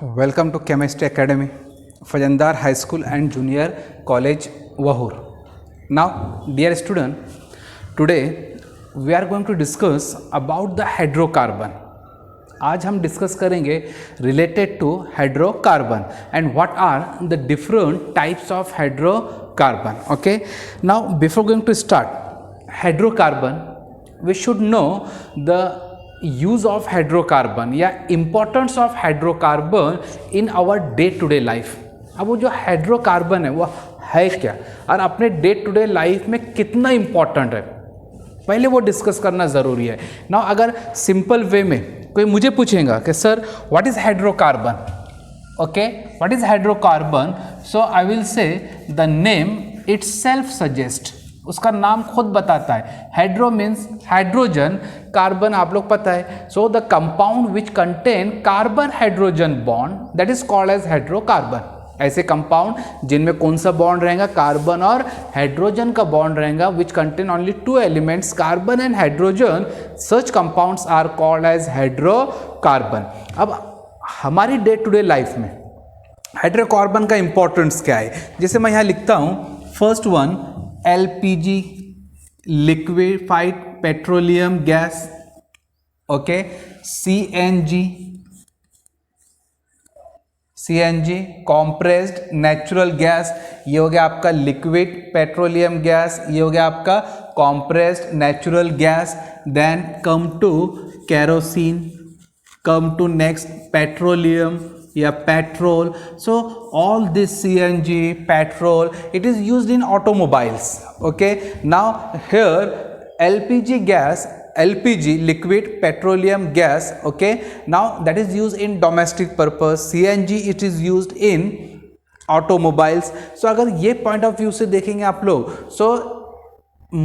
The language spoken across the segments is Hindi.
Welcome to Chemistry Academy, Fajandar High School and Junior College, Wahur. Now, dear student, today we are going to discuss about the hydrocarbon. आज हम डिस्कस करेंगे related to hydrocarbon and what are the different types of hydrocarbon. Okay, now before going to start hydrocarbon we should know the use of hydrocarbon या importance of hydrocarbon in our day to day life. अब वो जो हाइड्रोकार्बन है वो है क्या और अपने डे टू डे लाइफ में कितना इम्पोर्टेंट है, पहले वो डिस्कस करना ज़रूरी है. नाउ अगर सिंपल वे में कोई मुझे पूछेगा कि sir what is hydrocarbon, okay, what is hydrocarbon, so I will say the name itself suggest, उसका नाम खुद बताता है. हाइड्रो मीन्स हाइड्रोजन, कार्बन आप लोग पता है. So the compound which contain carbon hydrogen bond that is called as hydrocarbon. ऐसे कंपाउंड जिनमें कौन सा बॉन्ड रहेगा, कार्बन और हाइड्रोजन का बॉन्ड रहेगा, which contain only two elements carbon and hydrogen, such compounds are called as hydrocarbon. अब हमारी डे टू डे लाइफ में हाइड्रोकार्बन का इंपॉर्टेंस क्या है, जैसे मैं यहाँ लिखता हूँ first one LPG, liquefied petroleum gas, okay, CNG compressed natural gas, ये हो गया आपका लिक्विड पेट्रोलियम गैस, ये हो गया आपका compressed natural gas. Then come to kerosene, come to next petroleum या petrol. So all this CNG, petrol, it is used in automobiles. Okay, now here LPG gas, LPG liquid petroleum gas, okay, now that is used in domestic purpose. CNG it is used in automobiles. So अगर ये point of view से देखेंगे आप लोग, so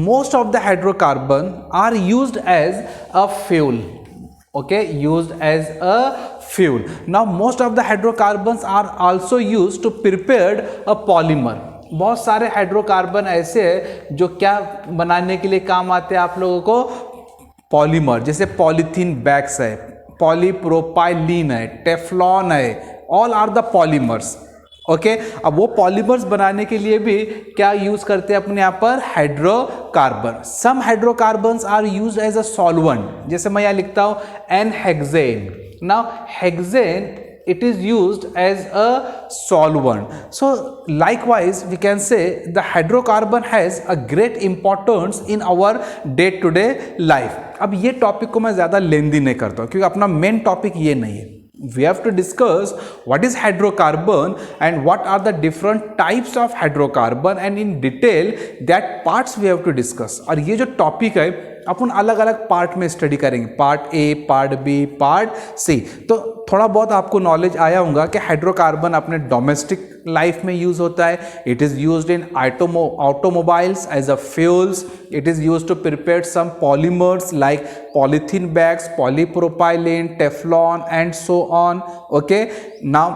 most of the hydrocarbon are used as a fuel. Okay, used as a fuel. Now most of the hydrocarbons are also used to prepare a polymer. बहुत सारे हाइड्रोकार्बन ऐसे हैं जो क्या बनाने के लिए काम आते हैं आप लोगों को, पॉलीमर. जैसे पॉलीथीन बैग्स है, पॉलीप्रोपाइलीन है, टेफ्लॉन है, all are the polymers. Okay, अब वो पॉलीमर्स बनाने के लिए भी क्या यूज करते हैं अपने यहाँ पर, hydrocarbon. Some hydrocarbons are used as a solvent, जैसे मैं यहाँ लिखता हूँ n hexane. Now hexane it is used as a solvent. So likewise we can say the hydrocarbon has a great importance in our day to day life. अब ये टॉपिक को मैं ज़्यादा लेंदी नहीं करता हूँ क्योंकि अपना मेन टॉपिक ये नहीं है. We have to discuss what is hydrocarbon and what are the different types of hydrocarbon and in detail that parts we have to discuss. और ये जो टॉपिक है अपन अलग अलग पार्ट में स्टडी करेंगे, part A, part B, part C. तो थोड़ा बहुत आपको नॉलेज आया होगा कि हाइड्रोकार्बन अपने डोमेस्टिक लाइफ में यूज होता है. It is used in automobiles as a fuels. It is used to prepare some polymers like polythene bags, polypropylene, Teflon and so on. Okay, now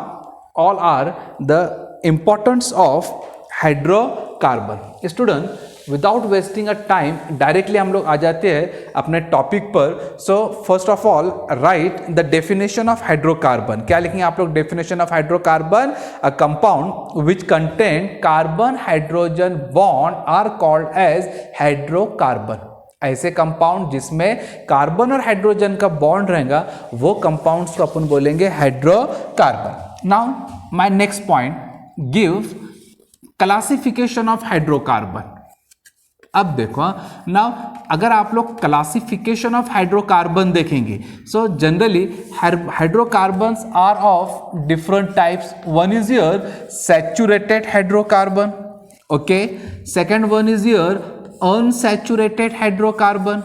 all are the importance of hydrocarbon. Student, without wasting a time directly हम लोग आ जाते हैं अपने टॉपिक पर. So first of all write the definition of hydrocarbon. क्या लिखेंगे आप लोग, definition of hydrocarbon, a compound which contain carbon hydrogen bond are called as hydrocarbon. ऐसे कंपाउंड जिसमें कार्बन और हाइड्रोजन का बॉन्ड रहेगा वो कंपाउंड्स को अपन बोलेंगे hydrocarbon. Now my next point gives classification of hydrocarbon. अब देखो नाउ अगर आप लोग क्लासिफिकेशन ऑफ हाइड्रोकार्बन देखेंगे, so generally hydrocarbons are of different types. One is your saturated hydrocarbon, okay, second one is your unsaturated hydrocarbon,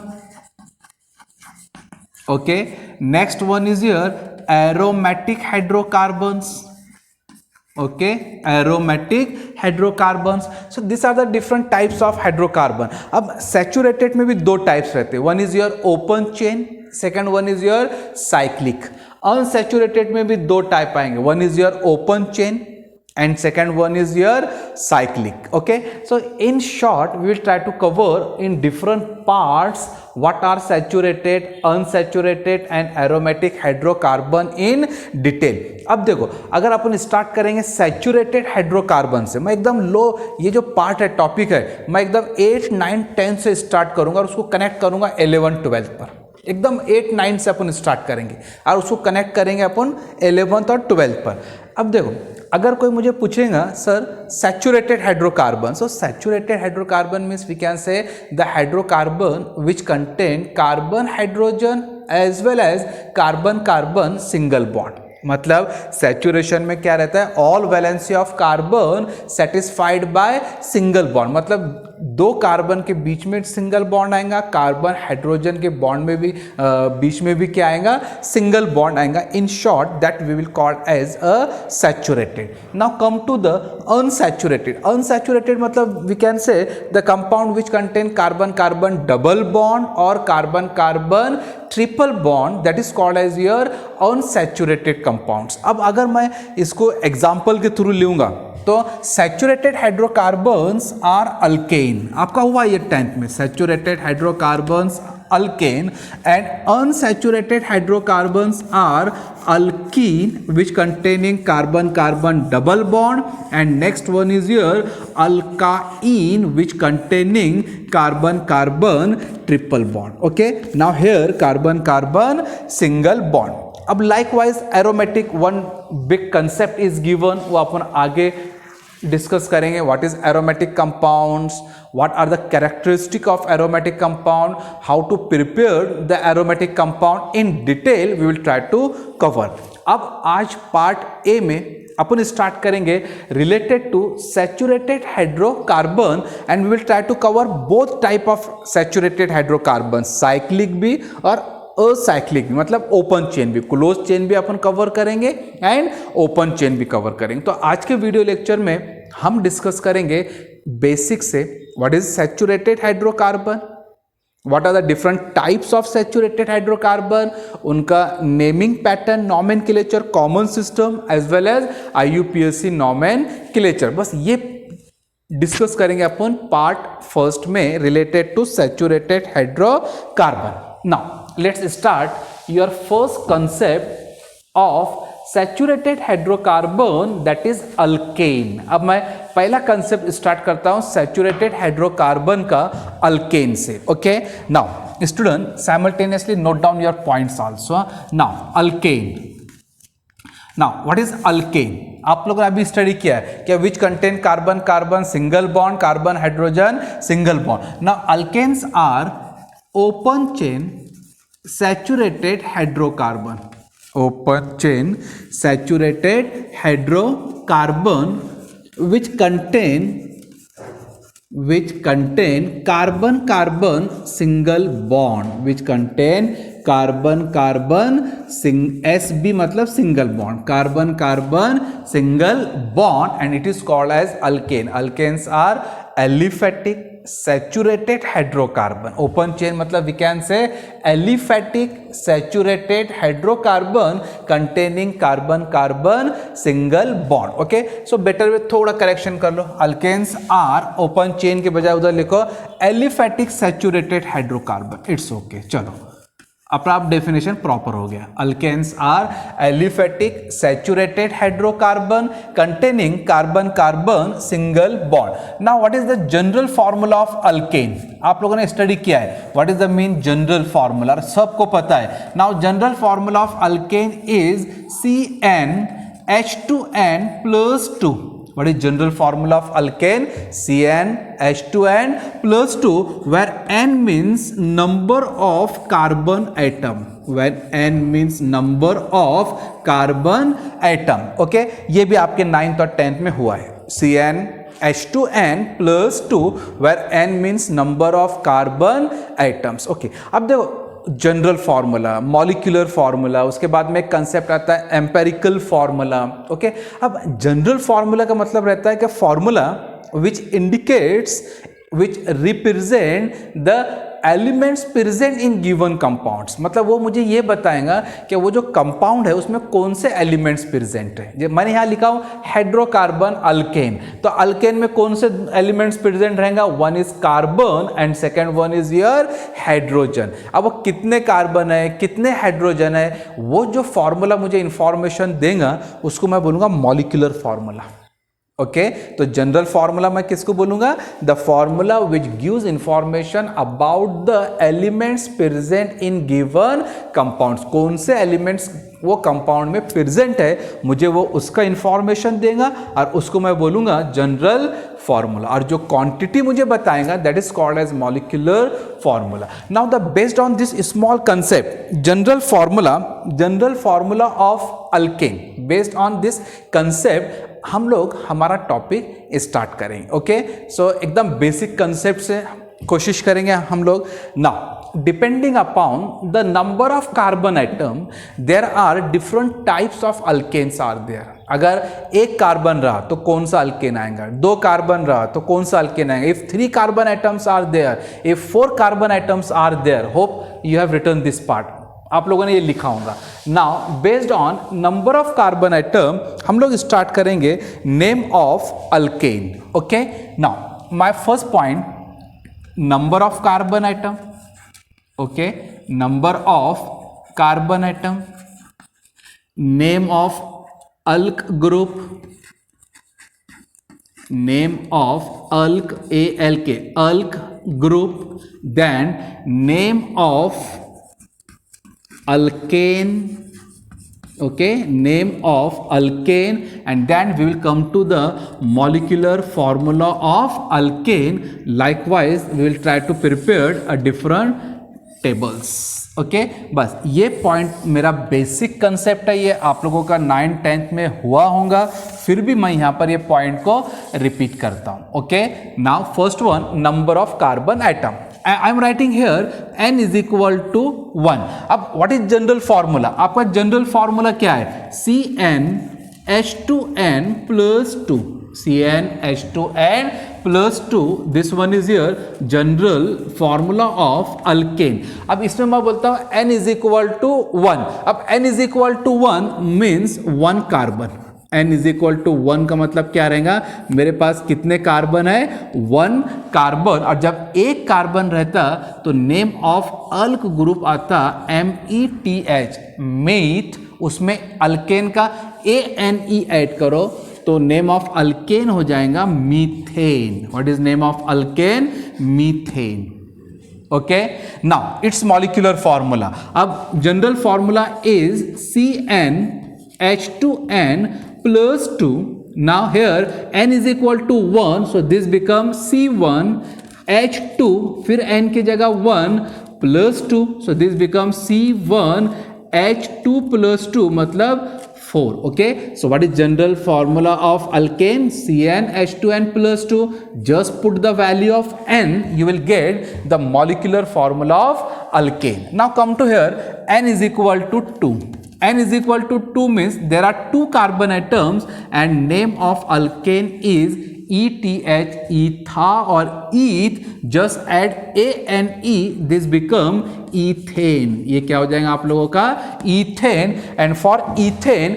okay, next one is your aromatic hydrocarbons, okay, aromatic hydrocarbons. So these are the different types of hydrocarbon. अब saturated में भी दो types रहते हैं, one is your open chain, second one is your cyclic. unsaturated में भी दो type आएंगे, one is your open chain, and second one is your cyclic. Okay, so in short we will try to cover in different parts what are saturated, unsaturated and aromatic hydrocarbon in detail. अब देखो, अगर अपन स्टार्ट करेंगे सैचुरेटेड हाइड्रोकार्बन से, मैं एकदम लो, ये जो पार्ट है, टॉपिक है, मैं एकदम 8, 9, 10 से स्टार्ट करूंगा और उसको कनेक्ट करूंगा 11, 12 पर। एकदम 8, 9 से अपन स्टार्ट करेंगे और उसको कनेक्ट करेंगे अपन 11th और 12th पर। अब देखो, अगर कोई मुझे पूछेगा sir saturated hydrocarbon, so saturated hydrocarbon means we can say the hydrocarbon which contain carbon hydrogen as well as carbon carbon single bond. मतलब सैचुरेशन में क्या रहता है, all valency of carbon satisfied by single bond, मतलब दो कार्बन के बीच में सिंगल बॉन्ड आएगा, कार्बन हाइड्रोजन के बॉन्ड में भी बीच में भी क्या आएगा, सिंगल बॉन्ड आएगा। In short that we will call as a saturated. Now come to the unsaturated. Unsaturated मतलब we can say the compound which contain carbon carbon double bond और carbon carbon triple bond, that is called as your unsaturated compounds. अब अगर मैं इसको एग्जांपल के थ्रू लूंगा तो सैचुरेटेड हाइड्रोकार्बन्स आर अल्केन, आपका हुआ ये 10th में, saturated hydrocarbons alkane and unsaturated hydrocarbons are alkene which containing carbon carbon double bond and next one is your alkyne which containing carbon carbon triple bond. Okay, now here carbon carbon single bond. अब likewise aromatic one big concept is given, वो अपन आगे डिस्कस करेंगे। What is aromatic compounds, what are the characteristic of aromatic compound, how to prepare the aromatic compound in detail we will try to cover. अब आज पार्ट ए में अपन स्टार्ट करेंगे related to saturated hydrocarbon and we will try to cover both type of saturated hydrocarbon, cyclic भी और असाइक्लिक भी, मतलब ओपन चेन भी, क्लोज चेन भी अपन कवर करेंगे एंड ओपन चेन भी कवर करेंगे। तो आज के वीडियो लेक्चर में हम डिस्कस करेंगे बेसिक से what is saturated hydrocarbon, what are the different types of saturated hydrocarbon, उनका naming pattern, nomenclature, common system as well as IUPAC nomenclature. बस ये डिस्कस करेंगे अपन पार्ट फर्स्ट में related to saturated hydrocarbon. Now let's start your first concept of saturated hydrocarbon, that is alkane. अब मैं पहला कंसेप्ट स्टार्ट करता हूं सैचुरेटेड हाइड्रोकार्बन का अल्केन से। Okay, now student simultaneously note down your points also. Now alkane, now what is alkane, आप लोगों ने अभी स्टडी किया है क्या, which contain carbon carbon single bond, carbon hydrogen single bond. Now alkanes are open chain saturated hydrocarbon, open chain saturated hydrocarbon which contain carbon carbon single bond, which contain carbon carbon SB मतलब single bond, carbon carbon single bond and it is called as alkane. Alkanes are aliphatic saturated hydrocarbon, open chain मतलब we can say aliphatic saturated hydrocarbon containing carbon carbon single bond. Okay, so better way थोड़ा करेक्शन कर लो, अल्केन्स आर ओपन चेन के बजाय उधर लिखो aliphatic saturated hydrocarbon. It's okay, चलो अपना आप डेफिनेशन प्रॉपर हो गया। Alkanes are aliphatic saturated hydrocarbon containing carbon carbon single bond. Now what is the general formula of alkane, आप लोगों ने स्टडी किया है, what is the mean general formula, सबको पता है। Now general formula of alkane is CnH2n+2। What is general formula of alkane? CnH2n+2, where n means number of carbon atom, when n means number of carbon atom. Okay, ये भी आपके 9th और 10th में हुआ है, CnH2n+2 where n means number of carbon atoms. Okay, अब देखो जनरल फार्मूला, मॉलिक्यूलर फार्मूला, उसके बाद में एक कंसेप्ट आता है एम्पेरिकल फार्मूला। ओके, अब जनरल फार्मूला का मतलब रहता है कि formula which indicates which represent the elements present in given compounds। मतलब वो मुझे ये बताएगा कि वो जो कंपाउंड है उसमें कौन से एलिमेंट्स प्रेजेंट है। मैंने यहाँ लिखा हूँ हाइड्रोकार्बन अल्केन, तो अल्केन में कौन से एलिमेंट्स प्रेजेंट रहेगा, one is carbon and second one is your hydrogen. अब वो कितने कार्बन है कितने हाइड्रोजन है, वो जो फॉर्मूला मुझे इंफॉर्मेशन देगा उसको मैं बोलूँगा मॉलिक्यूलर फॉर्मूला। ओके तो जनरल फॉर्मूला मैं किसको बोलूंगा, the formula which gives information about the elements present in given compounds. कौन से एलिमेंट्स वो कंपाउंड में प्रेजेंट है मुझे वो उसका इंफॉर्मेशन देगा और उसको मैं बोलूंगा जनरल फॉर्मूला, और जो क्वांटिटी मुझे बताएगा that is called as molecular formula. Now the based on this small concept general formula of alkane, based on this concept हम लोग हमारा टॉपिक स्टार्ट करेंगे। ओके सो एकदम बेसिक कंसेप्ट से कोशिश करेंगे हम लोग। नाउ depending upon the number of carbon atom there are different types of alkanes are there. अगर एक कार्बन रहा तो कौन सा अल्केन आएगा, दो कार्बन रहा तो कौन सा अल्केन आएगा, if 3 carbon atoms are there, if 4 carbon atoms are there. Hope you have written this part, आप लोगों ने ये लिखा होगा। Now based on number of carbon atom हम लोग स्टार्ट करेंगे name of alkane. Okay now my first point, number of carbon atom. Okay number of carbon atom, name of alk group, name of alk ALK alk group, then name of alkane, okay, name of alkane, and then we will come to the molecular formula of alkane. Likewise we will try to prepare a different tables। Okay बस ये पॉइंट मेरा बेसिक कंसेप्ट है, ये आप लोगों का 9th 10th में हुआ होगा, फिर भी मैं यहाँ पर ये पॉइंट को रिपीट करता हूँ। Okay now first one, number of carbon atom. I am writing here n is equal to 1। अब व्हाट इज जनरल फॉर्मूला, आपका जनरल फॉर्मूला क्या है, CnH2n plus 2, CnH2n plus 2, this one is your general formula of alkane. अब इसमें मैं बोलता हूं n इज इक्वल टू 1। अब n is equal to 1 means 1 carbon, n is equal to 1 का मतलब क्या रहेगा, मेरे पास कितने कार्बन है, 1 कार्बन। और जब एक कार्बन रहता तो नेम ऑफ अल्क ग्रुप आता METH, मीथ, उसमें अल्केन का ANE ऐड करो तो नेम ऑफ अल्केन हो जाएगा methane. What is name of alkane, methane. Okay now it's molecular formula. अब general formula is CnH2n plus 2. Now here n is equal to 1, so this becomes C1H2, फिर n की जगह 1 plus 2, so this becomes C1H2 plus 2 मतलब 4. Okay, so what is general formula of alkane, CnH2n plus 2, just put the value of n, you will get the molecular formula of alkane. Now come to here, n is equal to 2. n is equal to 2 means there are 2 carbon atoms and name of alkane is ETH, etha or eth, just add ANE, this become ethane। ये क्या हो जाएगा आप लोगों का, ethane। and for ethane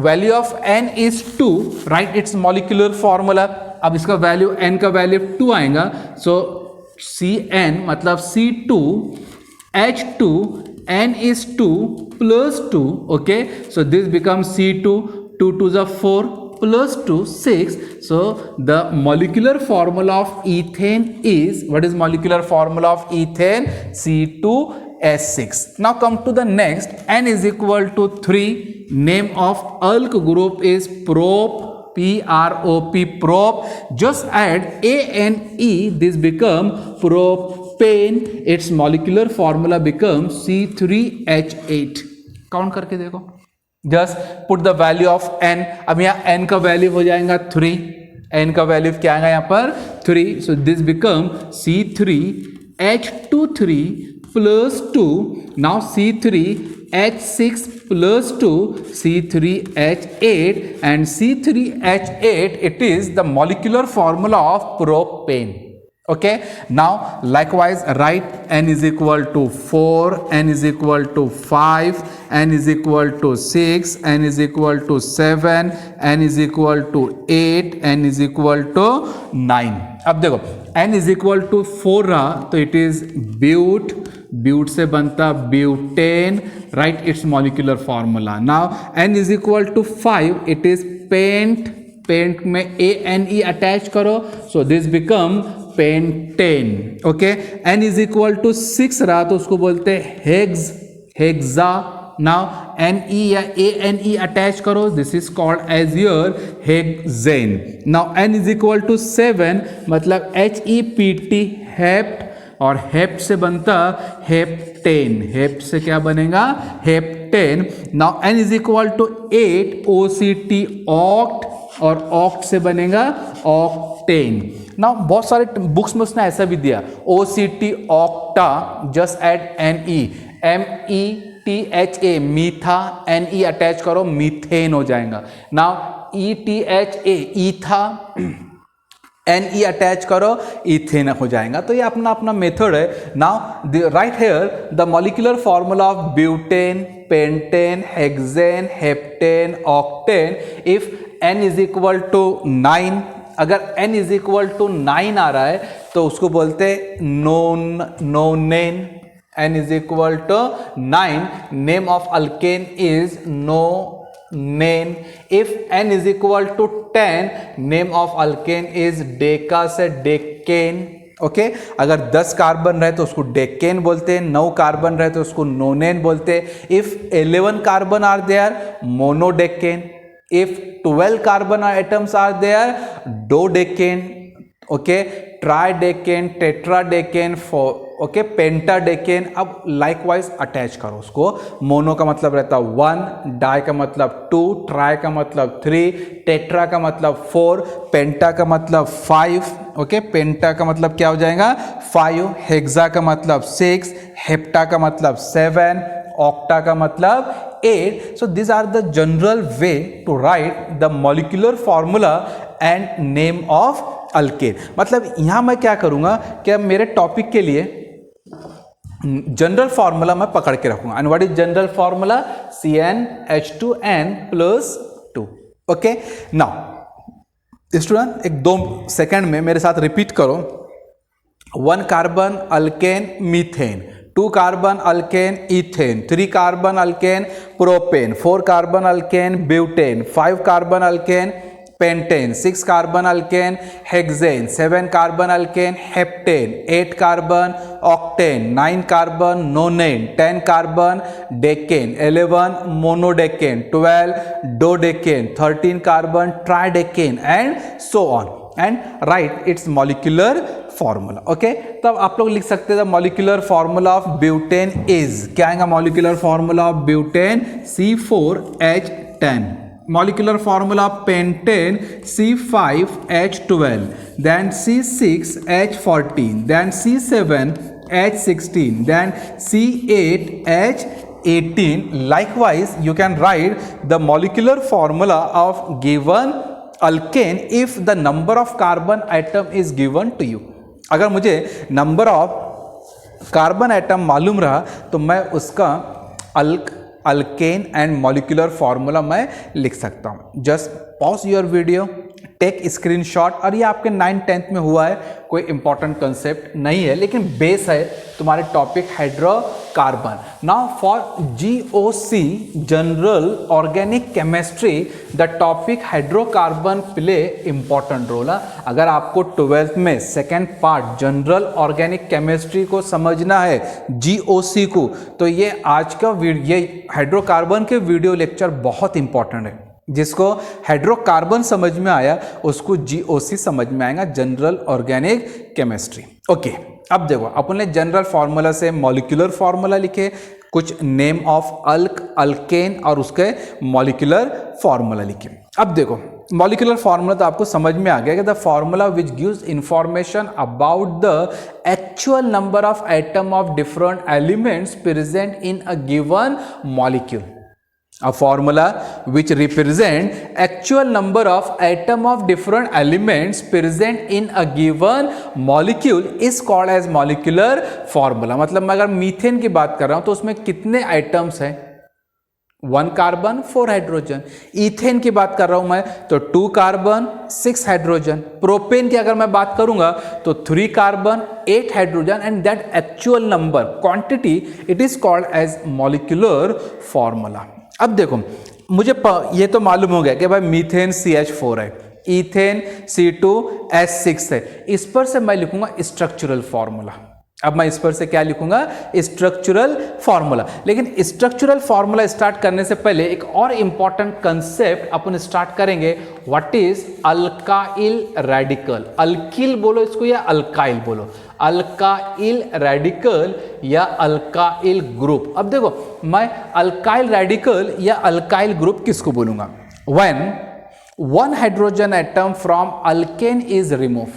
value of n is 2, write its molecular formula। अब इसका वैल्यू n का वैल्यू 2 आएगा, so Cn मतलब C2H2, n is 2 plus 2, okay, so this becomes C2, 2 to the 4 plus 2 6, so the molecular formula of ethane is, what is molecular formula of ethane, C2H6। now come to the next, n is equal to 3, name of alk group is prop, PROP, prop, just add ANE, this become propane, its molecular formula becomes C3H8। Count करके देखो, just put the value of n। अब यहाँ n का वैल्यू हो जाएगा 3, n का वैल्यू क्या आएगा यहाँ पर 3, सो this become C3H23 plus 2, now C3H6 plus 2, C3H8, and C3H8 it is the molecular formula of propane। Okay, now likewise write n is equal to 4, n is equal to 5, n is equal to 6, n is equal to 7, n is equal to 8, n is equal to 9. अब देखो n is equal to 4 रहा तो it is ब्यूट से बनता butane, write, its molecular formula. Now n is equal to 5, it is pent में ANE अटैच करो, so this become pentane. Okay, n is equal to 6 रहा तो उसको बोलते हैं हेक्सा. नाउ NE या ANE अटैच करो, this is called as your hexane. Now n is equal to 7 मतलब HEPT हेप्ट, और हेप्ट से बनता हेप्टेन. हेप्ट से क्या बनेगा? Heptane. Now n is equal to 8 OCT oct, और ऑक्ट से बनेगा ऑक्टेन. नाउ बहुत सारे बुक्स में उसने ऐसा भी दिया OCT octa, just add NE, METHA metha, NE attach करो मीथेन हो जाएगा. Now ETHA etha, NE attach करो इथेन हो जाएगा. तो ये अपना अपना मेथड है. Now write here the molecular formula of butane, pentane, hexane, heptane, octane if n is equal to 9. अगर n इज इक्वल टू 9 आ रहा है तो उसको बोलते nonane. n is equal to 9, name of alkane is nonane. If n is equal to 10, name of alkane is deca से डेकेन. ओके, अगर 10 कार्बन रहे तो उसको डेकेन बोलते हैं, 9 कार्बन रहे तो उसको नोनेन बोलते हैं. If 11 carbon are there, monodecane. If 12 carbon atoms are there, dodecane. Okay, tridecane, tetradecan, okay, pentadecane. अब likewise अटैच करो उसको. मोनो का मतलब रहता 1, डाई का मतलब 2, ट्राई का मतलब 3, टेट्रा का मतलब 4, पेंटा का मतलब 5. ओके, पेंटा का मतलब क्या हो जाएगा? 5. हेक्सा का मतलब 6, हेप्टा का मतलब 7, ऑक्टा का मतलब 8. So these are the general way to write the molecular formula and name of alkane. मतलब यहां मैं क्या करूंगा कि मेरे टॉपिक के लिए जनरल फॉर्मूला मैं पकड़ के रखूंगा. And what is general formula? CnH2n + 2. Okay, now student एक 2 सेकेंड में मेरे साथ रिपीट करो. 1 carbon alkane methane, 2 carbon alkane ethane, 3 carbon alkane propane, 4 carbon alkane butane, 5 carbon alkane pentane, 6 carbon alkane hexane, 7 carbon alkane heptane, 8 carbon octane, 9 carbon nonane, 10 carbon decane, 11 monodecane, 12 dodecane, 13 carbon tridecane and so on. And write its molecular formula. Okay, तब आप लोग लिख सकते हैं the molecular formula of butane is, क्या आएगा molecular formula of butane? C4H10. Molecular formula of pentane C5H12, then C6H14, then C7H16, then C8H18. likewise you can write the molecular formula of given alkane if the number of carbon atom is given to you. अगर मुझे नंबर ऑफ कार्बन एटम मालूम रहा तो मैं उसका अल्केन एंड मॉलिक्यूलर फॉर्मूला मैं लिख सकता हूं. Just pause your video, take screenshot. और ये आपके 9th-10th में हुआ है, कोई इंपॉर्टेंट कंसेप्ट नहीं है, लेकिन बेस है तुम्हारे topic hydrocarbon. Now for GOC general organic chemistry the topic hydrocarbon play important role. अगर आपको 12th में second part general organic chemistry को समझना है GOC को, तो ये आज का ये हाइड्रोकार्बन के वीडियो लेक्चर बहुत इंपॉर्टेंट है. जिसको हाइड्रोकार्बन समझ में आया उसको GOC समझ में आएगा, जनरल ऑर्गेनिक केमिस्ट्री. ओके, अब देखो अपन ने जनरल फॉर्मूला से मॉलिक्यूलर फॉर्मूला लिखे, कुछ नेम ऑफ अल्केन और उसके मॉलिक्यूलर फॉर्मूला लिखे. अब देखो मॉलिक्यूलर फॉर्मूला तो आपको समझ में आ गया कि the formula which gives information about the actual number of atom of different elements present in a given molecule. A formula which represent actual number of atom of different elements present in a given molecule is called as molecular formula। मतलब मैं अगर मीथेन की बात कर रहा हूं तो उसमें कितने आइटम्स हैं? 1 कार्बन 4 हाइड्रोजन। इथेन की बात कर रहा हूं मैं तो 2 कार्बन 6 हाइड्रोजन। प्रोपेन की अगर मैं बात करूंगा तो 3 carbon 8 hydrogen and that actual number quantity it is called as molecular formula. अब देखो मुझे ये तो मालूम हो गया कि भाई मीथेन CH4 है, इथेन C2H6 है। इस पर से मैं लिखूंगा स्ट्रक्चरल फॉर्मूला। अब मैं इस पर से क्या लिखूंगा? Structural formula. लेकिन स्ट्रक्चरल फॉर्मूला स्टार्ट करने से पहले एक और इंपॉर्टेंट कंसेप्ट अपन स्टार्ट करेंगे। What is alkyl radical? Alkyl बोलो इसको या अल्काइल बोलो? अल्काइल रेडिकल या अल्काइल ग्रुप। अब देखो मैं अल्काइल रेडिकल या अल्काइल ग्रुप किसको बोलूंगा? When 1 hydrogen atom from alkane is remove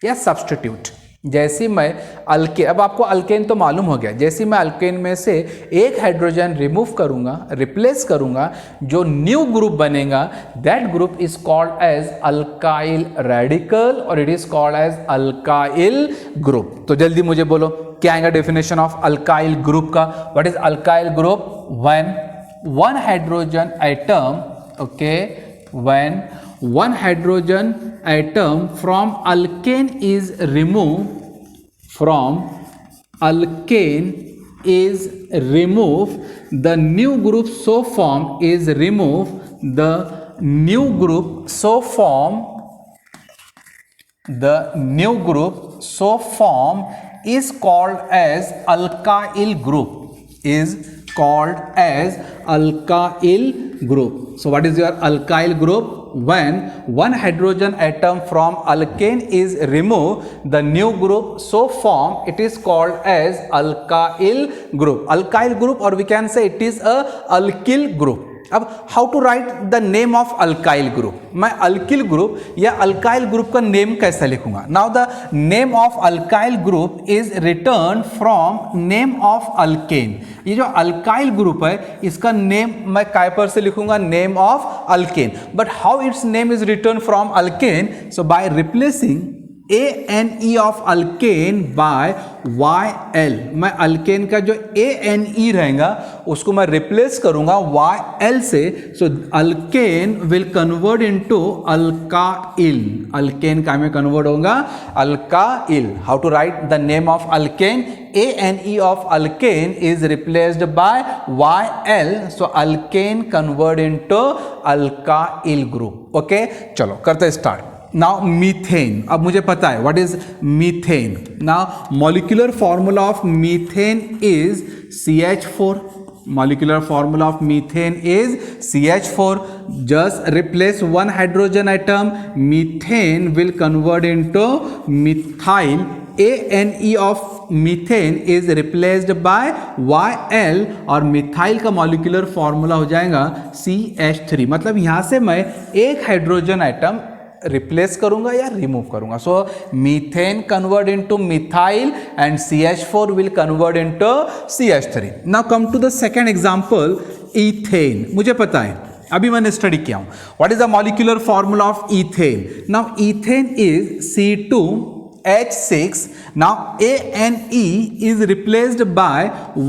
या सब्स्टिट्यूट। जैसे मैं अल्केन, अब आपको अल्केन तो मालूम हो गया, जैसे मैं अल्केन में से एक हाइड्रोजन रिमूव करूंगा, रिप्लेस करूंगा, जो न्यू ग्रुप बनेगा that group is called as alkyl radical और it is called as alkyl group. तो जल्दी मुझे बोलो क्या आएगा डेफिनेशन ऑफ अल्काइल ग्रुप का? What is alkyl group? When 1 hydrogen atom, okay, when 1 hydrogen atom from alkane is removed, from alkane is removed, the new group so formed is removed, the new group so formed, the new group so formed is called as alkyl group, is called as alkyl group. So what is your alkyl group? When 1 hydrogen atom from alkane is removed, the new group so formed, it is called as alkyl group. Alkyl group, or we can say it is a alkyl group. अब how to write the name of alkyl group? मैं अल्किल ग्रुप या अल्काइल ग्रुप का नेम कैसे लिखूंगा? Now the name of alkyl group is return from name of alkane. ये जो अल्काइल ग्रुप है इसका नेम मैं काय पर से लिखूंगा? Name of alkane. But how its name is return from alkane? So by replacing ANE of alkane by YL। मैं अल्केन का जो ANE रहेगा उसको मैं रिप्लेस करूंगा YL से। So alkane will convert into alkyl. Alkane का में कन्वर्ट होगा alkyl. How to write the name of alkane? ANE of alkane is replaced by YL, so alkane convert into alkyl group. Okay, चलो करते स्टार्ट। नाउ मीथेन, अब मुझे पता है what is methane. Now molecular formula of methane is CH4। Molecular formula of methane is CH4। Just replace 1 hydrogen atom, methane will convert into methyl. ANE of methane is replaced by YL और मिथाइल का मॉलिक्यूलर फॉर्मूला हो जाएगा CH3। मतलब यहां से मैं एक हाइड्रोजन एटम रिप्लेस करूंगा या रिमूव करूंगा। So methane convert into methyl and CH4 will convert into CH3। Now come to the second example, ethane. मुझे पता है, अभी मैंने स्टडी किया हूं। What is the molecular formula of ethane? Now ethane is C2H6. Now ANE is replaced by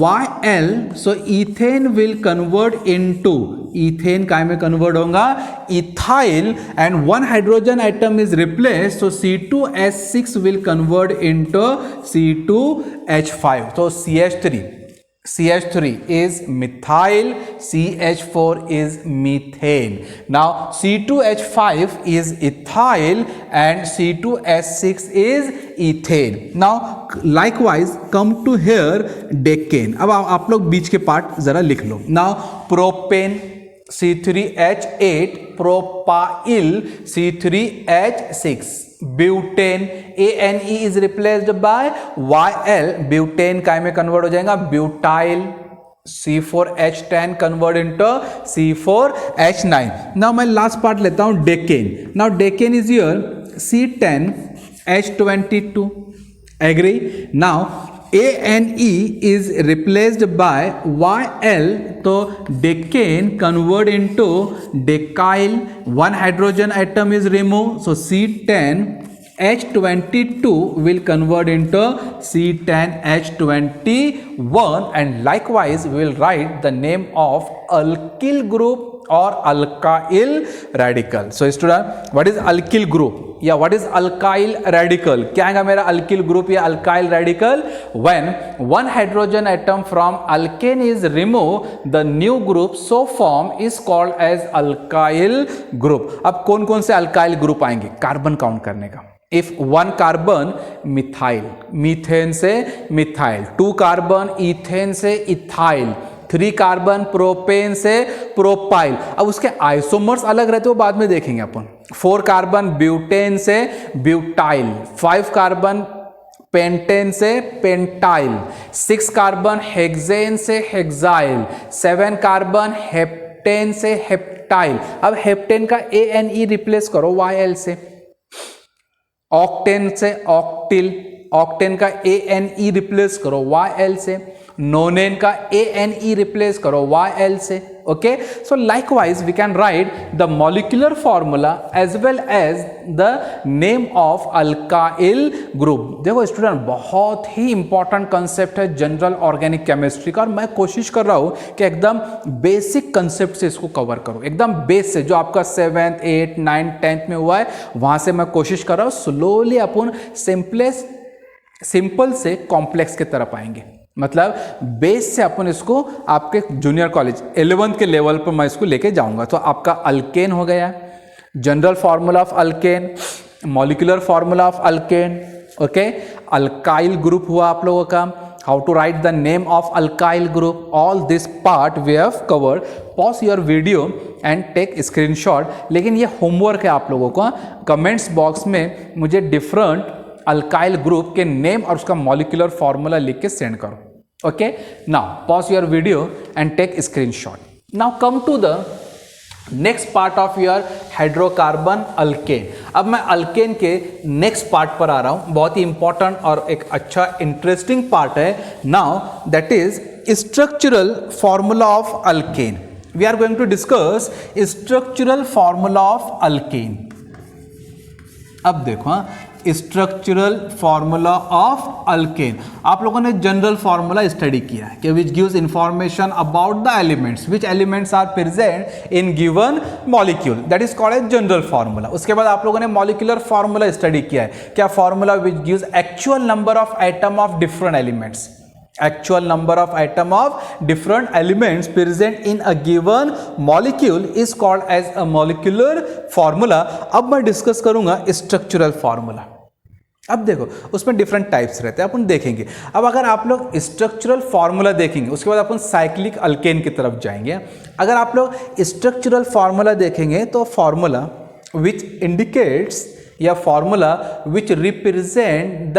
YL, so ethane will convert into, ethane काय में convert होगा? ethyl, and 1 hydrogen atom is replaced, so C2H6 will convert into C2H5, so CH3 is methyl, CH4 is methane. Now C2H5 is ethyl and C2H6 is ethane. Now likewise come to here decane. अब आप लोग बीच के पार्ट जरा लिख लो। Now propane C3H8, propyl C3H6, butane ANE is replaced by YL, butane काय में कन्वर्ट हो जाएगा? Butyl, C4H10 convert into C4H9। Now मैं लास्ट पार्ट लेता हूं decane. Now decane is your C10H22, agree? Now ANE is replaced by YL, तो decane convert into decyl, one hydrogen atom is removed, so C10H22 will convert into C10H21, and likewise we will write the name of alkyl group or alkyl radical. So student, what is alkyl group या what is alkyl radical? क्या है मेरा alkyl group या alkyl radical? When one hydrogen atom from alkane is removed, the new group so formed is called as alkyl group. अब कौन कौन से alkyl group आएंगे कार्बन काउंट करने का? If one carbon methyl, methane से मिथाइल, 2 कार्बन इथेन से इथाइल, 3 कार्बन प्रोपेन से प्रोपाइल. अब उसके आइसोमर्स अलग रहते हो बाद में देखेंगे अपन. 4 कार्बन ब्यूटेन से ब्यूटाइल, 5 कार्बन पेंटेन से पेंटाइल, 6 कार्बन हेक्सेन से हेक्साइल, 7 कार्बन हेप्टेन से हेप्टाइल. अब हेप्टेन का ANE रिप्लेस करो YL से, ऑक्टेन से ऑक्टिल, ऑक्टेन का ANE रिप्लेस करो YL से, नोनेन का ANE रिप्लेस करो YL से. Okay, so likewise we can write the molecular formula as well as the name of alkyl group. देखो स्टूडेंट, बहुत ही इंपॉर्टेंट कंसेप्ट है जनरल ऑर्गेनिक केमिस्ट्री का, और मैं कोशिश कर रहा हूं कि एकदम बेसिक कंसेप्ट से इसको कवर करूं, एकदम बेस से जो आपका 7th 8th 9th 10th में हुआ है वहां से मैं कोशिश कर रहा हूं स्लोली अपन सिंपल से कॉम्प्लेक्स की तरफ आएंगे. मतलब बेस से अपन इसको आपके जूनियर कॉलेज 11th के लेवल पर मैं इसको लेके जाऊंगा. तो आपका अल्केन हो गया, general formula of alkane, molecular formula of alkane. Okay, alkyl group हुआ आप लोगों का, how to write the name of alkyl group. All this part we have covered. Pause your video and take screenshot. लेकिन ये होमवर्क है आप लोगों को. कमेंट्स बॉक्स में मुझे डिफरेंट अल्काइल ग्रुप के नेम और उसका मॉलिक्यूलर फॉर्मूला लिख के सेंड करो. Okay, now pause your video and take screenshot. Now come to the next part of your hydrocarbon alkane. अब मैं अल्केन के नेक्स्ट पार्ट पर आ रहा हूं. बहुत ही इंपॉर्टेंट और एक अच्छा इंटरेस्टिंग पार्ट है. Now that is structural formula of alkane. We are going to discuss structural formula of alkane. अब देखो, स्ट्रक्चरल फॉर्मूला ऑफ अल्केन. आप लोगों ने जनरल फॉर्मूला स्टडी किया है कि which gives information about the elements, which elements are present in given molecule, that is called as general formula. उसके बाद आप लोगों ने मॉलिक्यूलर फॉर्मूला स्टडी किया है. क्या formula which gives actual number of atom of different elements, actual number of atom of different elements present in a given molecule is called as a molecular formula. अब मैं डिस्कस करूंगा स्ट्रक्चरल फॉर्मूला. अब देखो उसमें डिफरेंट टाइप्स रहते हैं, अपन देखेंगे. अब अगर आप लोग स्ट्रक्चरल फॉर्मूला देखेंगे उसके बाद अपन साइक्लिक अल्केन की तरफ जाएंगे. अगर आप लोग स्ट्रक्चरल फॉर्मूला देखेंगे तो फॉर्मूला विच इंडिकेट्स या formula which represent the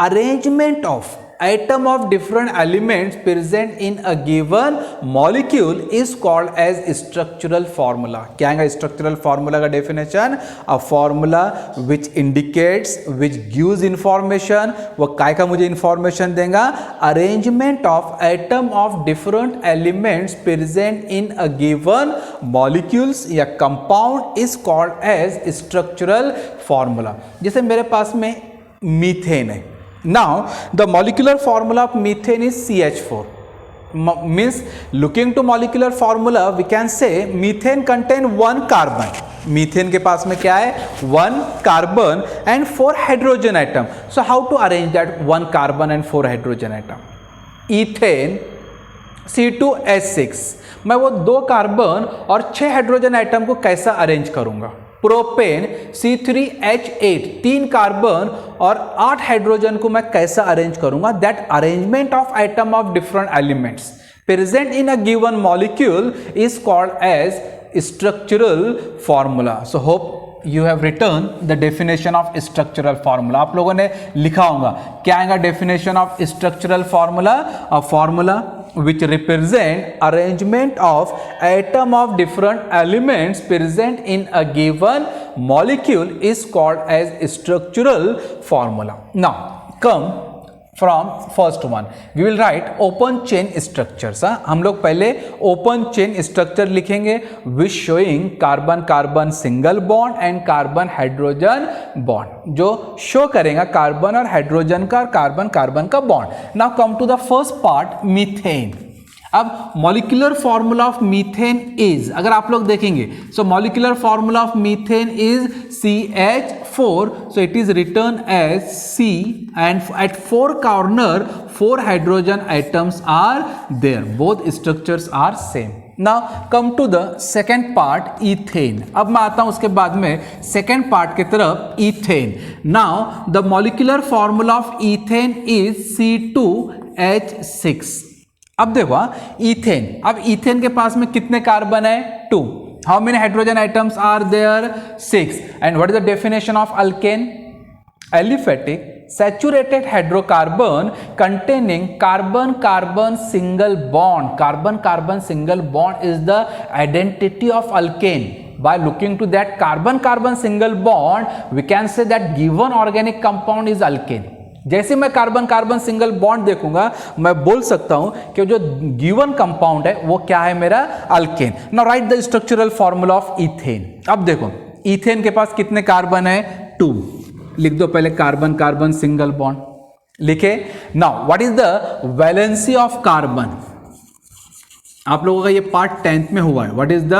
arrangement of atom of different elements present in a given molecule is called as structural formula. क्या है structural formula का definition? A formula which indicates, which gives information. वो काय का मुझे information देगा? Arrangement of atom of different elements present in a given molecules या compound is called as structural formula. जैसे मेरे पास में मीथेन है. Now the molecular formula of methane is CH4. Means looking to molecular formula we can say methane contain 1 carbon. Methane के पास में क्या है? 1 carbon and 4 hydrogen atom. So how to arrange that 1 carbon and 4 hydrogen atom? Ethane C2H6. मैं वो 2 कार्बन और 6 हाइड्रोजन एटम को कैसा अरेंज करूंगा? प्रोपेन C3H8, 3 कार्बन और 8 हाइड्रोजन को मैं कैसा अरेंज करूंगा? That arrangement of item of different elements present in a given molecule is called as structural formula. So hope you have return the definition of structural formula. आप लोगों ने लिखा होगा क्या आएगा definition of structural formula? A formula which represent arrangement of atom of different elements present in a given molecule is called as structural formula. Now come from first one we will write open chain structures. हम लोग पहले ओपन चेन स्ट्रक्चर लिखेंगे which showing carbon carbon single bond and carbon hydrogen bond, जो शो करेगा कार्बन और हाइड्रोजन का और कार्बन कार्बन का bond. Now come to the first part, methane. अब molecular formula of methane is, अगर आप लोग देखेंगे so molecular formula of methane is CH4, so it is written as C and at 4 corner 4 hydrogen atoms are there, both structures are same. Now come to the second part, ethane. अब मैं आता हूं उसके बाद में second part की तरफ, ethane. Now the molecular formula of ethane is C2H6. अब देखो ईथेन, अब ईथेन के पास में कितने कार्बन है? 2. How many hydrogen atoms are there? 6. And what is the definition of alkane? Aliphatic saturated hydrocarbon containing carbon carbon single bond. Carbon carbon single bond is the identity of alkane. By looking to that carbon carbon single bond, we can say that given organic compound is alkane. जैसे मैं कार्बन कार्बन सिंगल बॉन्ड देखूंगा मैं बोल सकता हूं कि जो गिवन कंपाउंड है वो क्या है? मेरा alkane. Now right the structural formula of ethane. अब देखो ईथेन के पास कितने कार्बन है? 2. लिख दो पहले कार्बन कार्बन सिंगल बॉन्ड, लिखे। Now what is the valency of carbon? आप लोगों का ये पार्ट 10th में हुआ है। What is the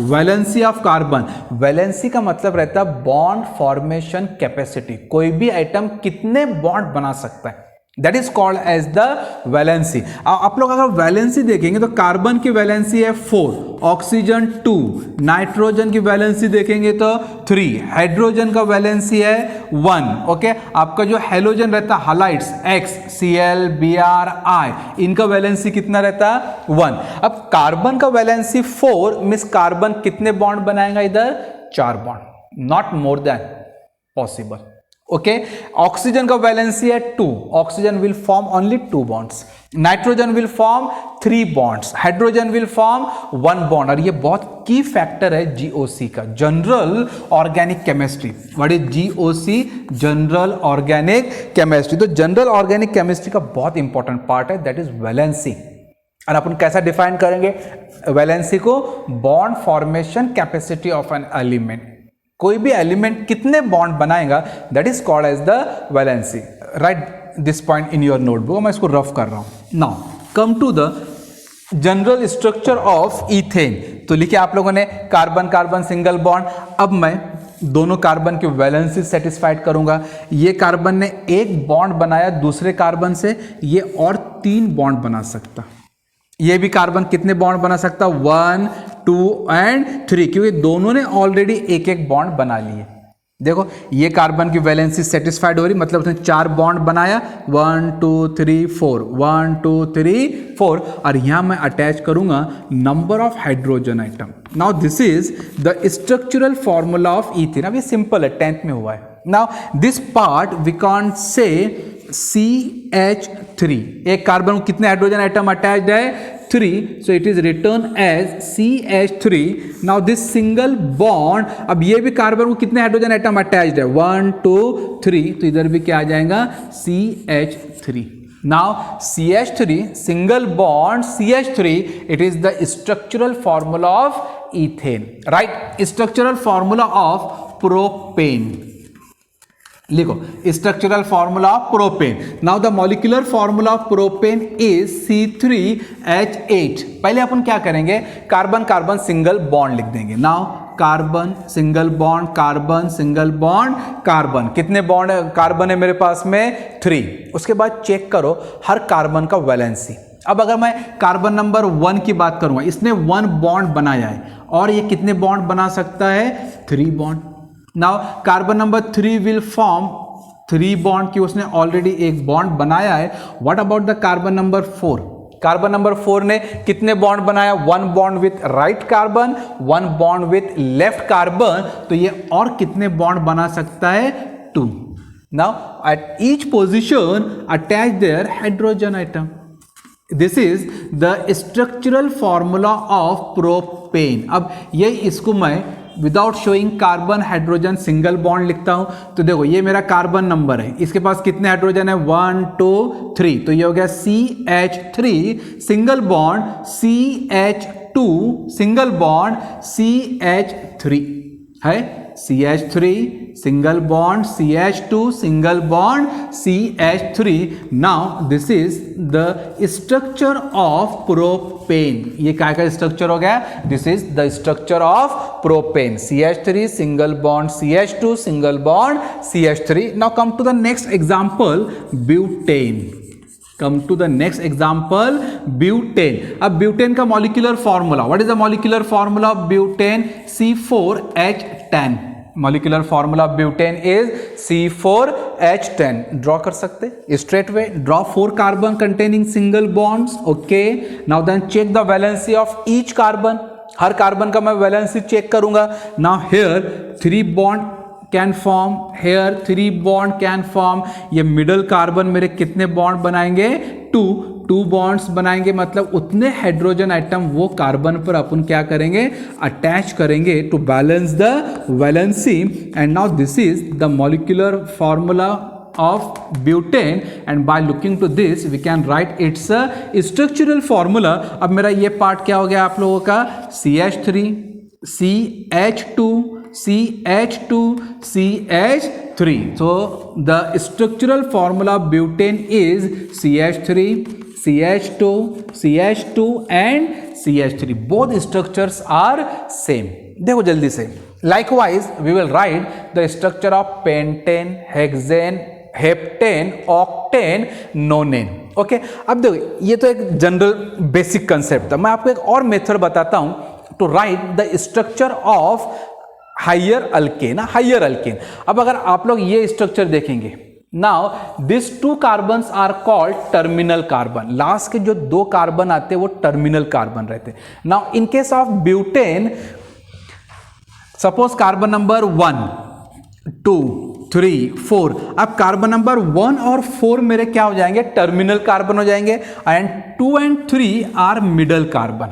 valency of carbon? Valency का मतलब रहता है बॉन्ड फॉर्मेशन कैपेसिटी, कोई भी आइटम कितने बॉन्ड बना सकता है, that is called as the valency. आप लोग अगर वैलेंसी देखेंगे तो कार्बन की वैलेंसी है 4, ऑक्सीजन 2, नाइट्रोजन की वैलेंसी देखेंगे तो 3, हाइड्रोजन का वैलेंसी है 1। ओके, आपका जो हेलोजन रहता है हालाइड्स X, Cl, Br, I, इनका वैलेंसी कितना रहता है? 1। अब कार्बन का वैलेंसी 4 मींस कार्बन कितने बॉन्ड बनाएगा इधर? 4 bond, not more than possible. Okay, oxygen का वैलेंसी है 2, oxygen will form only 2 bonds, nitrogen will form 3 bonds, hydrogen will form 1 bond. और ये बहुत की फैक्टर है GOC का, general organic chemistry. What is GOC? General organic chemistry. तो जनरल ऑर्गेनिक केमिस्ट्री का बहुत इंपॉर्टेंट पार्ट है, दैट इज वैलेंसी। और अपन कैसा डिफाइन करेंगे वैलेंसी को? Bond formation capacity of an element, कोई भी एलिमेंट कितने बॉन्ड बनाएगा, that is called as the valency. Write this point in your notebook, मैं इसको रफ कर रहा हूं। Now come to the general structure of ethane. तो लिखे आप लोगों ने कार्बन कार्बन सिंगल बॉन्ड। अब मैं दोनों कार्बन की वैलेंसी सेटिस्फाइड करूंगा। ये कार्बन ने एक बॉन्ड बनाया दूसरे कार्बन से, ये और 3 बॉन्ड बना सकता। ये भी कार्बन कितने बॉन्ड बना सकता? 1, 2 एंड 3, क्योंकि दोनों ने ऑलरेडी एक एक बॉन्ड बना लिए। देखो ये कार्बन की वैलेंसी सेटिस्फाइड हो रही, मतलब उसने 4 बॉन्ड बनाया, 1 2 3 4, 1 2 3 4, और यहां मैं अटैच करूंगा number of hydrogen item. Now this is the structural formula of ethane. अब ये सिंपल है, 10th में हुआ है। Now this part we can say CH3, एक कार्बन को कितने हाइड्रोजन आइटम अटैच्ड है? 3, so it is written as CH3. now this single bond, अब ये भी कार्बन को कितने हाइड्रोजन आइटम अटैच्ड है? 1 2 3, तो इधर भी क्या आ जाएगा? CH3. now CH3 single bond CH3, it is the structural formula of ethane. right, structural formula of propane. लिखो structural formula of propane. Now the molecular formula of propane is C3H8। पहले अपन क्या करेंगे? कार्बन कार्बन सिंगल बॉन्ड लिख देंगे। Now carbon single bond, carbon single bond, carbon, कितने बॉन्ड कार्बन है मेरे पास में? 3। उसके बाद चेक करो हर कार्बन का वैलेंसी। अब अगर मैं कार्बन नंबर 1 की बात करूंगा, इसने 1 बॉन्ड बनाया है, और ये कितने बॉन्ड बना सकता है? 3 bond. Now carbon number 3 will form 3 bond, की उसने ऑलरेडी एक बॉन्ड बनाया है। What about the carbon number 4? Carbon number 4 ने कितने बॉन्ड बनाया? 1 bond with right carbon, 1 bond with left carbon, तो ये और कितने बॉन्ड बना सकता है? 2। Now at each position attach there hydrogen item. This is the structural formula of propane. अब ये इसको मैं without showing carbon hydrogen single bond लिखता हूं, तो देखो ये मेरा कार्बन नंबर है, इसके पास कितने हाइड्रोजन है 1 2 3, तो ये हो गया CH3 single bond CH2 single bond CH3 है, CH3 single bond CH2 single bond CH3। Now this is the structure of propane. ये क्या का स्ट्रक्चर हो गया? This is the structure of propane, CH3 single bond CH2 single bond CH3। Now come to the next example, butane. Come to the next example, butane। अब ब्यूटेन का molecular formula, what is the molecular formula of butane? C4H10। Molecular formula of butane is C4H10। Draw कर सकते straight way, draw 4 carbon containing single bonds. Okay, now then check the valency of each carbon. हर कार्बन का मैं वैलेंसी चेक करूंगा। Now here 3 bond can form, here 3 bond can form. ये मिडल कार्बन मेरे कितने बॉन्ड बनाएंगे? 2 बॉन्ड्स बनाएंगे, मतलब उतने हाइड्रोजन आइटम वो कार्बन पर अपन क्या करेंगे? अटैच करेंगे to balance the valency. And now this is the molecular formula of butane, and by looking to this we can write its structural formula। अब मेरा ये पार्ट क्या हो गया आप लोगों का? CH3 CH2 CH2 CH3। so the structural formula of butane is CH3 CH2 CH2 and CH3। both structures are same। देखो जल्दी से, likewise we will write the structure of pentane, hexane, heptane, octane, नोनेन। Okay, अब देखो ये तो एक जनरल बेसिक कंसेप्ट था। मैं आपको एक और मेथड बताता हूं to write the structure of higher alkane. Higher alkane, अब अगर आप लोग ये स्ट्रक्चर देखेंगे, now this 2 carbon are called terminal carbon. Last के जो 2 कार्बन आते हैं वो टर्मिनल कार्बन रहते हैं। Now in case of butane, suppose carbon number 1 2 3 4, अब कार्बन नंबर 1 और 4 मेरे क्या हो जाएंगे? टर्मिनल कार्बन हो जाएंगे। And 2 and 3 are middle carbon.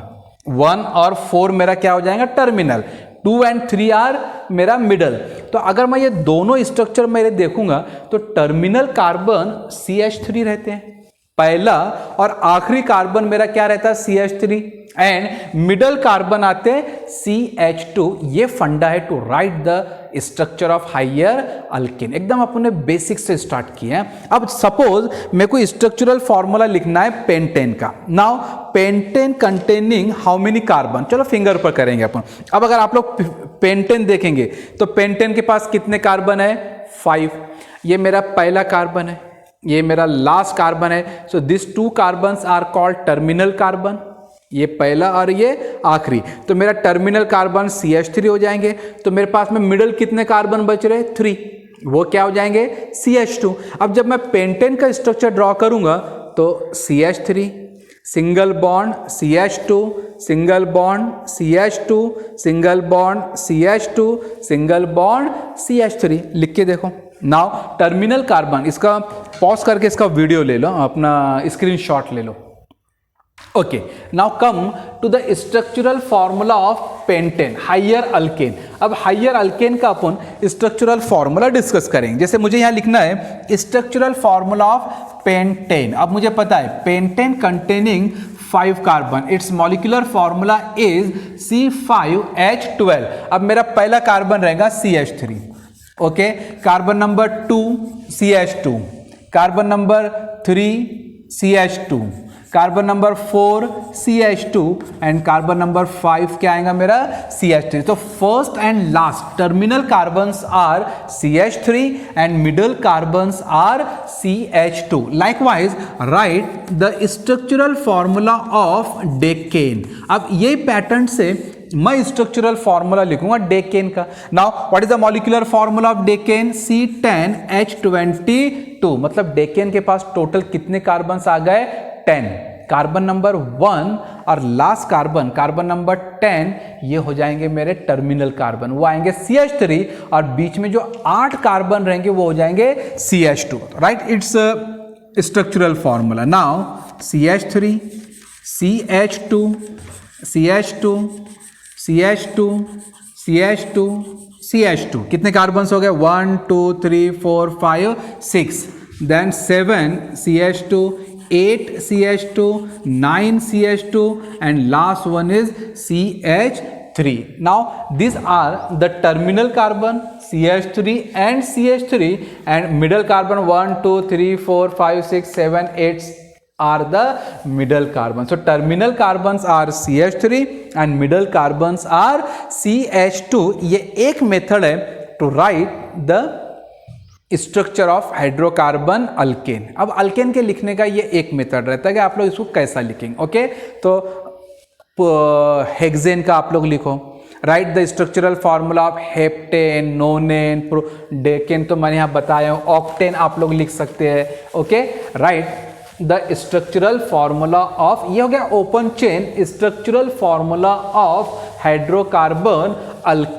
1 और 4 मेरा क्या हो जाएगा? टर्मिनल। 2 and 3 आर मेरा मिडल। तो अगर मैं ये दोनों स्ट्रक्चर मेरे देखूंगा तो टर्मिनल कार्बन CH3 रहते हैं पहला, और आखिरी कार्बन मेरा क्या रहता है? CH3, एंड मिडल कार्बन आते हैं CH2। ये फंडा है to write the structure of higher alkane. एकदम अपने बेसिक से स्टार्ट किए हैं। अब सपोज मेरे को स्ट्रक्चरल फॉर्मूला लिखना है पेंटेन का। Now pentane containing how many carbon? चलो फिंगर पर करेंगे अपन। अब अगर आप लोग पेंटेन देखेंगे तो पेंटेन के पास कितने कार्बन है? 5। ये मेरा पहला कार्बन है, ये मेरा लास्ट कार्बन है। So this 2 carbons are called terminal carbon, ये पहला और ये आखिरी। तो मेरा टर्मिनल कार्बन CH3 हो जाएंगे। तो मेरे पास में मिडल कितने कार्बन बच रहे? 3, वो क्या हो जाएंगे? CH2। अब जब मैं पेंटेन का स्ट्रक्चर ड्रॉ करूंगा तो CH3 single bond CH2 single bond CH2 single bond CH2 single bond CH3 लिख के देखो। नाउ टर्मिनल कार्बन, इसका पॉज करके इसका वीडियो ले लो, अपना स्क्रीनशॉट ले लो। Okay, now come to the structural formula of pentane, higher alkane. अब हायर अल्केन का अपन स्ट्रक्चरल फॉर्मूला डिस्कस करेंगे। जैसे मुझे यहां लिखना है स्ट्रक्चरल फॉर्मूला ऑफ पेंटेन। अब मुझे पता है pentane containing 5 carbon, its molecular formula is C5H12। अब मेरा पहला कार्बन रहेगा CH3। Okay, carbon number 2 CH2, carbon number 3 CH2, carbon number 4 CH2 and carbon number 5 क्या आएगा मेरा? CH3। तो first and last terminal carbons are CH3 and middle carbons are CH2। Likewise write the structural formula of decane. अब ये पैटर्न से मैं स्ट्रक्चरल फॉर्मूला लिखूंगा डेकेन का। Now what is the molecular formula of decane? C10H22। मतलब डेकेन के पास टोटल कितने कार्बन्स आ गए? 10। कार्बन नंबर 1 और लास्ट कार्बन, कार्बन नंबर 10, ये हो जाएंगे मेरे टर्मिनल कार्बन, वो आएंगे CH3, और बीच में जो 8 कार्बन रहेंगे वो हो जाएंगे CH2। Right, it's structural formula. Now CH3 CH2 CH2 CH2 CH2 CH2 कितने कार्बन्स हो गए 1 2 3 4 5 6 then 7 CH2 8 CH2 9 CH2 and last one is CH3. Now these are the terminal carbon CH3 and CH3 and middle carbon 1 2 3 4 5 6 7 8 are the middle carbon. So terminal carbons are CH3 and middle carbons are CH2. ये एक मेथड है to write the structure of hydrocarbon alkane. अब अल्केन के लिखने का ये एक मेथड रहता है कि आप लोग इसको कैसा लिखेंगे. ओके तो हेक्सेन का आप लोग लिखो. Right the structural formula of heptane, नोनेन, decane तो मैंने यहाँ बताया हूँ. ऑक्टेन आप लोग लिख सकते हैं. Okay right the structural formula of, ये हो गया open chain structural formula of hydrocarbon alkane.